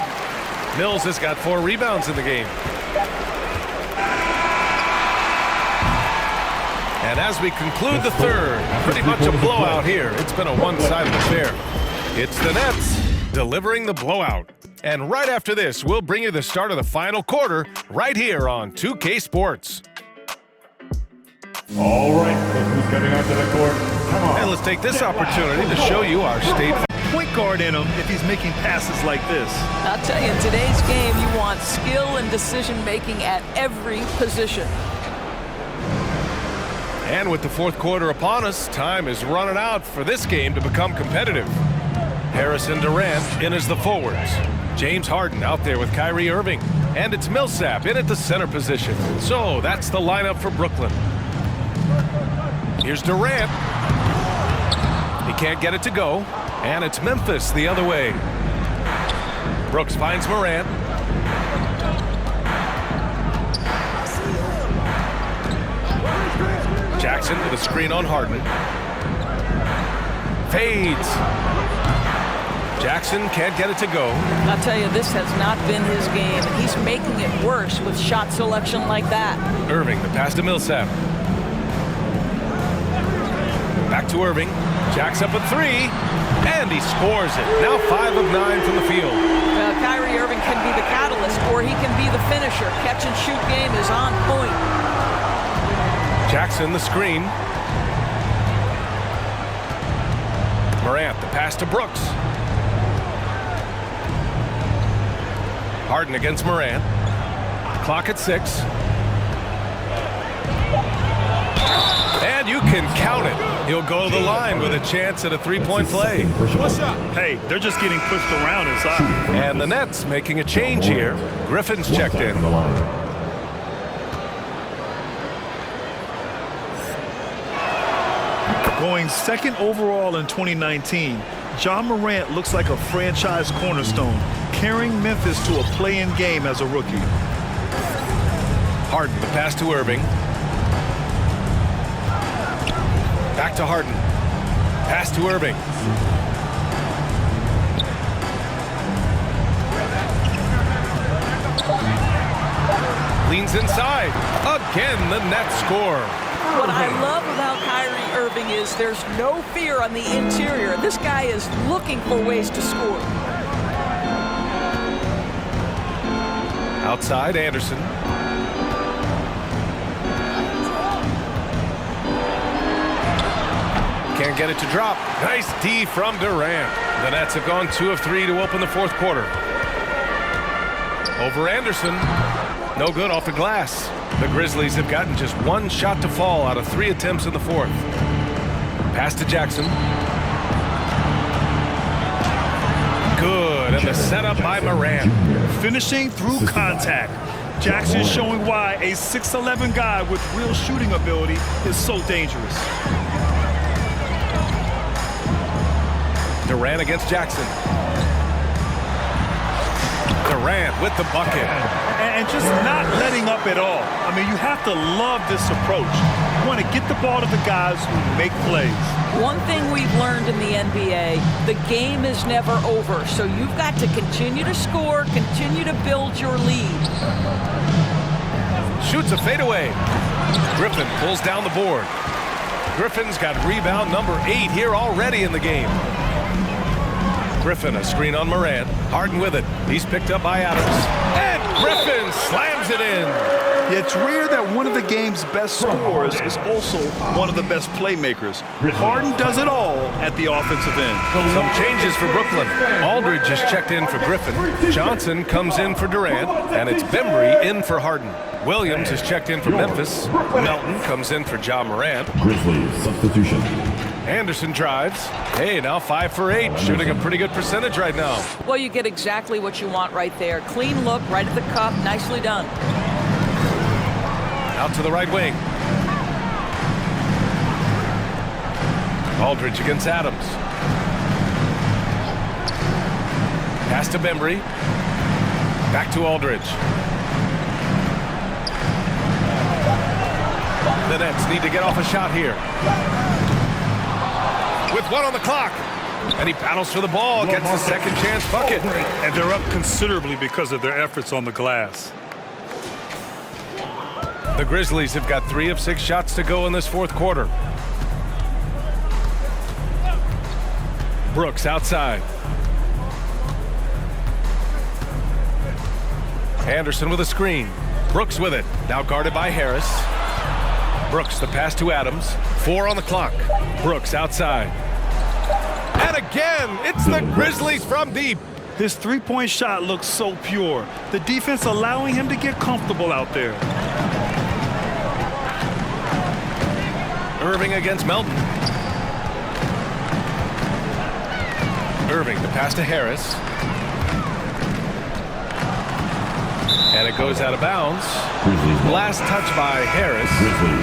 Speaker 1: Mills has got 4 rebounds in the game. And as we conclude the third, pretty much a blowout here. It's been a one-sided affair. It's the Nets delivering the blowout. And right after this, we'll bring you the start of the final quarter right here on 2K Sports.
Speaker 3: All right, look who's coming onto the court. Come on.
Speaker 1: And let's take this opportunity to show you our state.
Speaker 4: Point guard in him if he's making passes like this.
Speaker 2: I'll tell you, in today's game, you want skill and decision-making at every position.
Speaker 1: And with the fourth quarter upon us, time is running out for this game to become competitive. Harrison Durant in as the forwards. James Harden out there with Kyrie Irving. And it's Millsap in at the center position. So that's the lineup for Brooklyn. Here's Durant. He can't get it to go. And it's Memphis the other way. Brooks finds Morant. Jackson with a screen on Harden. Fades. Jackson can't get it to go.
Speaker 2: I'll tell you, this has not been his game, and he's making it worse with shot selection like that.
Speaker 1: Irving, the pass to Millsap. Back to Irving. Jacks up a 3, and he scores it. Now 5 of 9 from the field.
Speaker 2: Kyrie Irving can be the catalyst, or he can be the finisher. Catch and shoot game is on point.
Speaker 1: Jackson, the screen. Morant, the pass to Brooks. Harden against Morant. Clock at 6. And you can count it. He'll go to the line with a chance at a three-point play.
Speaker 4: What's up? Hey, they're just getting pushed around inside.
Speaker 1: And the Nets making a change here. Griffin's checked in.
Speaker 4: Going second overall in 2019, Ja Morant looks like a franchise cornerstone, carrying Memphis to a play-in game as a rookie.
Speaker 1: Harden, the pass to Irving. Back to Harden. Pass to Irving. Leans inside. Again, the net score.
Speaker 2: What I love about Kyrie Irving is there's no fear on the interior. This guy is looking for ways to score.
Speaker 1: Outside, Anderson. Can't get it to drop. Nice D from Durant. The Nets have gone 2 of 3 to open the fourth quarter. Over Anderson. No good off the glass. The Grizzlies have gotten just 1 shot to fall out of 3 attempts in the fourth. Pass to Jackson. Good, and the setup by Morant.
Speaker 4: Finishing through contact. Jackson showing why a 6'11" guy with real shooting ability is so dangerous.
Speaker 1: Durant against Jackson. Durant with the bucket.
Speaker 4: And just not letting up at all. I mean, you have to love this approach. You want to get the ball to the guys who make plays.
Speaker 2: One thing we've learned in the NBA, the game is never over. So you've got to continue to score, continue to build your lead.
Speaker 1: Shoots a fadeaway. Griffin pulls down the board. Griffin's got rebound number 8 here already in the game. Griffin, a screen on Morant. Harden with it. He's picked up by Adams. And Griffin slams it in.
Speaker 4: It's rare that one of the game's best scorers is also one of the best playmakers. Harden does it all at the offensive end.
Speaker 1: Some changes for Brooklyn. Aldridge is checked in for Griffin. Johnson comes in for Durant. And it's Bembry in for Harden. Williams is checked in for Memphis. Melton comes in for Ja Morant.
Speaker 3: Grizzlies substitution.
Speaker 1: Anderson drives. Hey, now 5 for 8, shooting a pretty good percentage right now.
Speaker 2: Well, you get exactly what you want right there. Clean look, right at the cup, nicely done.
Speaker 1: Out to the right wing. Aldridge against Adams. Pass to Bembry. Back to Aldridge. The Nets need to get off a shot here. With 1 on the clock. And he battles for the ball, gets a second chance bucket.
Speaker 4: And they're up considerably because of their efforts on the glass.
Speaker 1: The Grizzlies have got 3 of 6 shots to go in this fourth quarter. Brooks outside. Anderson with a screen. Brooks with it. Now guarded by Harris. Brooks, the pass to Adams. 4 on the clock. Brooks outside. And again, it's the Grizzlies from deep.
Speaker 4: His three-point shot looks so pure. The defense allowing him to get comfortable out there.
Speaker 1: Irving against Melton. Irving, the pass to Harris. And it goes out of bounds. Last touch by Harris.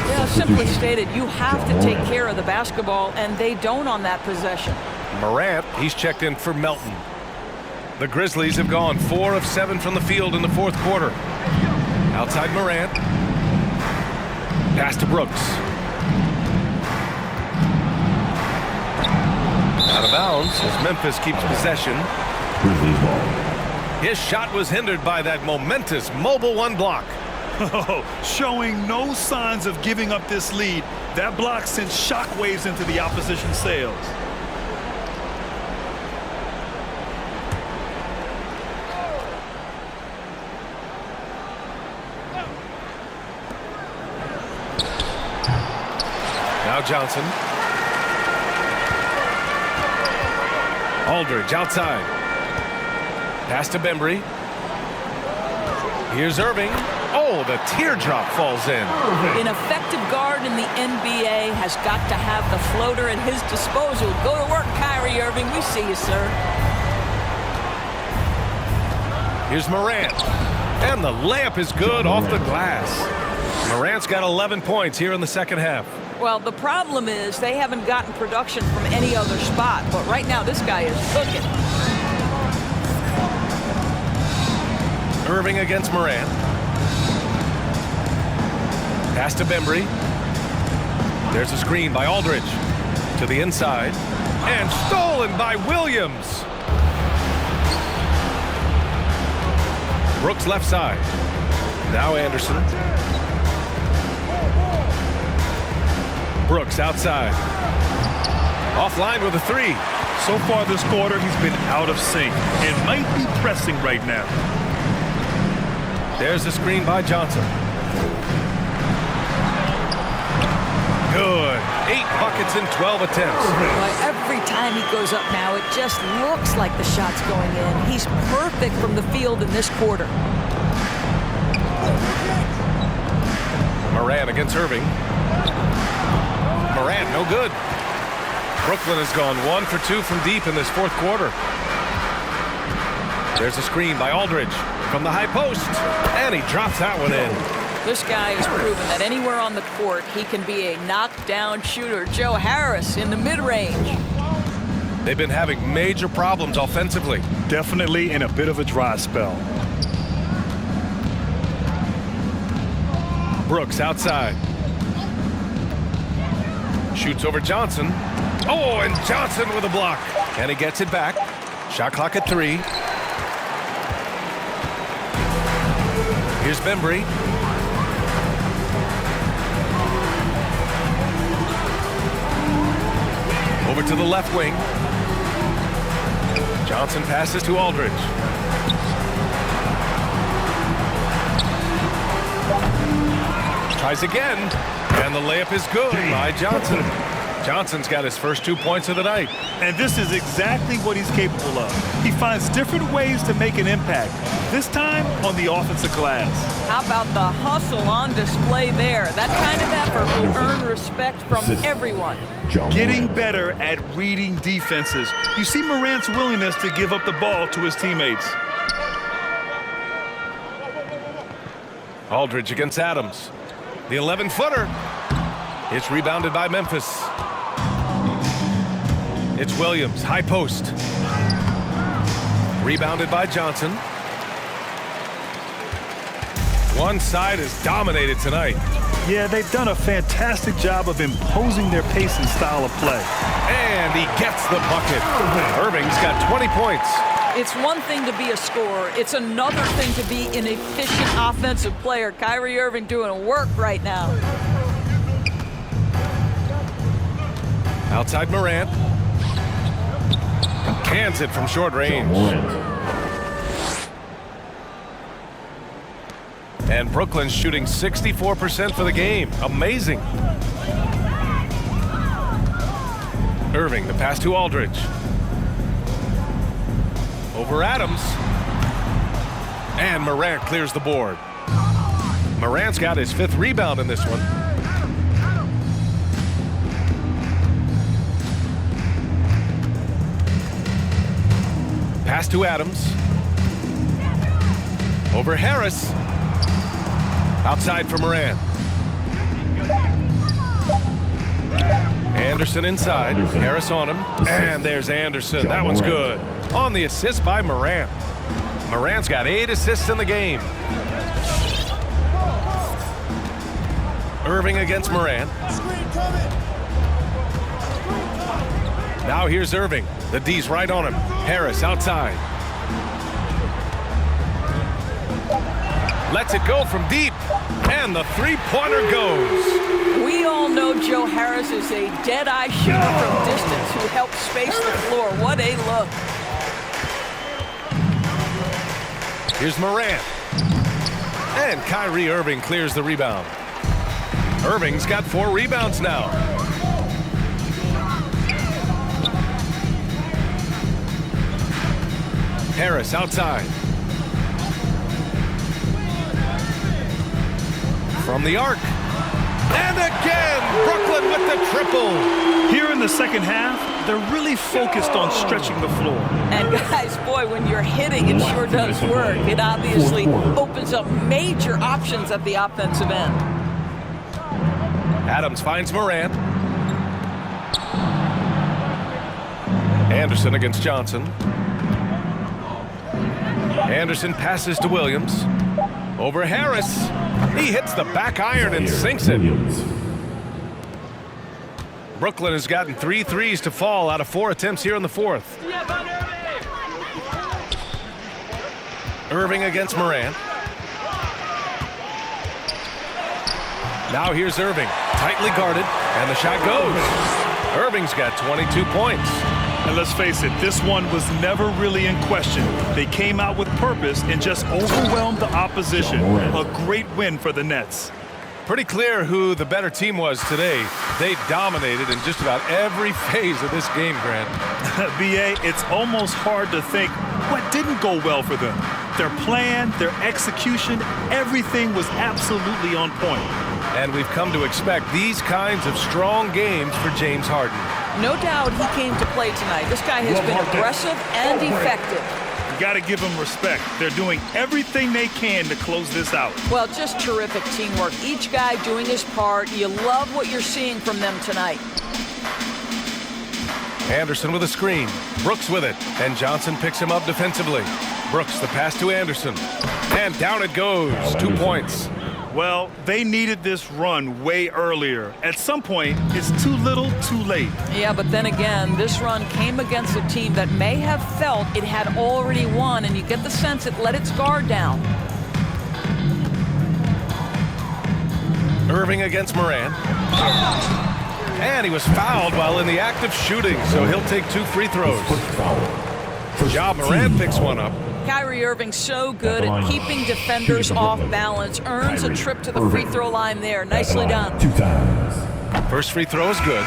Speaker 2: Yeah, simply stated, you have to take care of the basketball, and they don't on that possession.
Speaker 1: Morant, he's checked in for Melton. The Grizzlies have gone 4 of 7 from the field in the fourth quarter. Outside Morant. Pass to Brooks. Out of bounds as Memphis keeps possession.
Speaker 3: Grizzlies ball.
Speaker 1: His shot was hindered by that momentous mobile 1 block.
Speaker 4: Showing no signs of giving up this lead. That block sent shockwaves into the opposition sails.
Speaker 1: Now Johnson. Aldridge outside. Pass to Bembry. Here's Irving. Oh, the teardrop falls in.
Speaker 2: An effective guard in the NBA has got to have the floater at his disposal. Go to work, Kyrie Irving. We see you, sir.
Speaker 1: Here's Morant. And the layup is good off the glass. Morant's got 11 points here in the second half.
Speaker 2: Well, the problem is they haven't gotten production from any other spot. But right now, this guy is cooking.
Speaker 1: Irving against Morant. Pass to Bembry. There's a screen by Aldridge. To the inside. And stolen by Williams. Brooks left side. Now Anderson. Brooks outside. Offline with a three.
Speaker 4: So far this quarter, he's been out of sync and might be pressing right now.
Speaker 1: There's the screen by Johnson. Good. 8 buckets in 12 attempts.
Speaker 2: Well, every time he goes up now, it just looks like the shot's going in. He's perfect from the field in this quarter.
Speaker 1: Morant against Irving. Morant, no good. Brooklyn has gone 1 for 2 from deep in this fourth quarter. There's a screen by Aldridge from the high post, and he drops that one in.
Speaker 2: This guy has proven that anywhere on the court, he can be a knockdown shooter. Joe Harris in the mid-range.
Speaker 1: They've been having major problems offensively.
Speaker 4: Definitely in a bit of a dry spell.
Speaker 1: Brooks outside. Shoots over Johnson. Oh, and Johnson with a block. And he gets it back. Shot clock at 3. Here's Bembry. Over to the left wing. Johnson passes to Aldridge. Tries again, and the layup is good by Johnson. Johnson's got his first 2 points of the night.
Speaker 4: And this is exactly what he's capable of. He finds different ways to make an impact, this time on the offensive glass.
Speaker 2: How about the hustle on display there? That kind of effort will earn respect from everyone.
Speaker 4: Getting better at reading defenses. You see Morant's willingness to give up the ball to his teammates.
Speaker 1: Aldridge against Adams. The 11-footer. It's rebounded by Memphis. It's Williams, high post. Rebounded by Johnson. One side is dominated tonight.
Speaker 4: Yeah, they've done a fantastic job of imposing their pace and style of play.
Speaker 1: And he gets the bucket. Irving's got 20 points.
Speaker 2: It's one thing to be a scorer. It's another thing to be an efficient offensive player. Kyrie Irving doing work right now.
Speaker 1: Outside Morant. Cans it from short range. And Brooklyn's shooting 64% for the game. Amazing. Irving, the pass to Aldridge. Over Adams. And Morant clears the board. Morant's got his 5th rebound in this one. Pass to Adams. Over Harris. Outside for Morant. Anderson inside. Harris on him. And there's Anderson. That one's good. On the assist by Morant. Morant's got 8 assists in the game. Irving against Morant. Now here's Irving. The D's right on him. Harris outside. Lets it go from deep. And the three-pointer goes.
Speaker 2: We all know Joe Harris is a dead-eye shooter from distance who helps space the floor. What a look.
Speaker 1: Here's Morant. And Kyrie Irving clears the rebound. Irving's got 4 rebounds now. Harris outside. From the arc. And again, Brooklyn with the triple.
Speaker 4: Here in the second half, they're really focused on stretching the floor.
Speaker 2: And guys, boy, when you're hitting, it sure does work. It obviously opens up major options at the offensive end.
Speaker 1: Adams finds Morant. Anderson against Johnson. Anderson passes to Williams. Over Harris. He hits the back iron and sinks it. Brooklyn has gotten 3 threes to fall out of 4 attempts here in the fourth. Irving against Morant. Now here's Irving, tightly guarded, and the shot goes. Irving's got 22 points.
Speaker 4: And let's face it, this one was never really in question. They came out with purpose and just overwhelmed the opposition. A great win for the Nets.
Speaker 1: Pretty clear who the better team was today. They dominated in just about every phase of this game, Grant.
Speaker 4: BA, it's almost hard to think what didn't go well for them. Their plan, their execution, everything was absolutely on point.
Speaker 1: And we've come to expect these kinds of strong games for James Harden.
Speaker 2: No doubt he came to play tonight. This guy has been aggressive and effective.
Speaker 4: You got to give them respect. They're doing everything they can to close this out.
Speaker 2: Well, just terrific teamwork. Each guy doing his part. You love what you're seeing from them tonight.
Speaker 1: Anderson with a screen. Brooks with it. And Johnson picks him up defensively. Brooks, the pass to Anderson. And down it goes. 2 points.
Speaker 4: Well, they needed this run way earlier. At some point, it's too little, too late.
Speaker 2: Yeah, but then again, this run came against a team that may have felt it had already won, and you get the sense it let its guard down.
Speaker 1: Irving against Morant. And he was fouled while in the act of shooting, so he'll take 2 free throws. Ja Morant picks one up.
Speaker 2: Kyrie Irving so good at keeping defenders off balance, earns a trip to the free throw line there. Nicely done.
Speaker 3: 2 times.
Speaker 1: First free throw is good.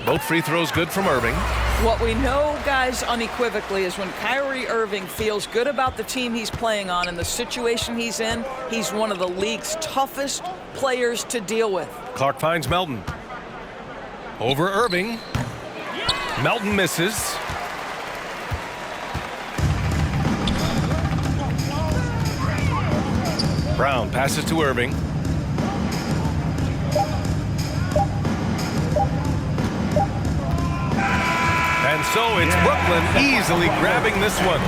Speaker 1: Both free throws good from Irving.
Speaker 2: What we know, guys, unequivocally is when Kyrie Irving feels good about the team he's playing on and the situation he's in, he's one of the league's toughest players to deal with.
Speaker 1: Clark finds Melton. Over Irving. Melton misses. Brown passes to Irving. And so it's Brooklyn easily grabbing this one,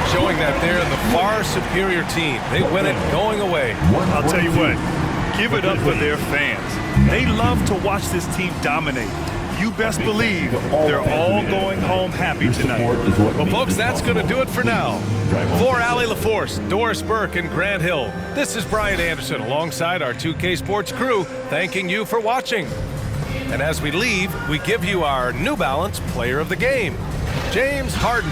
Speaker 1: showing that they're the far superior team. They win it going away.
Speaker 4: I'll tell you what, give it up for their fans. They love to watch this team dominate. You best believe they're all going home happy tonight.
Speaker 1: Well, folks, that's going to do it for now. For Allie LaForce, Doris Burke, and Grant Hill, this is Brian Anderson alongside our 2K Sports crew, thanking you for watching. And as we leave, we give you our New Balance Player of the Game, James Harden.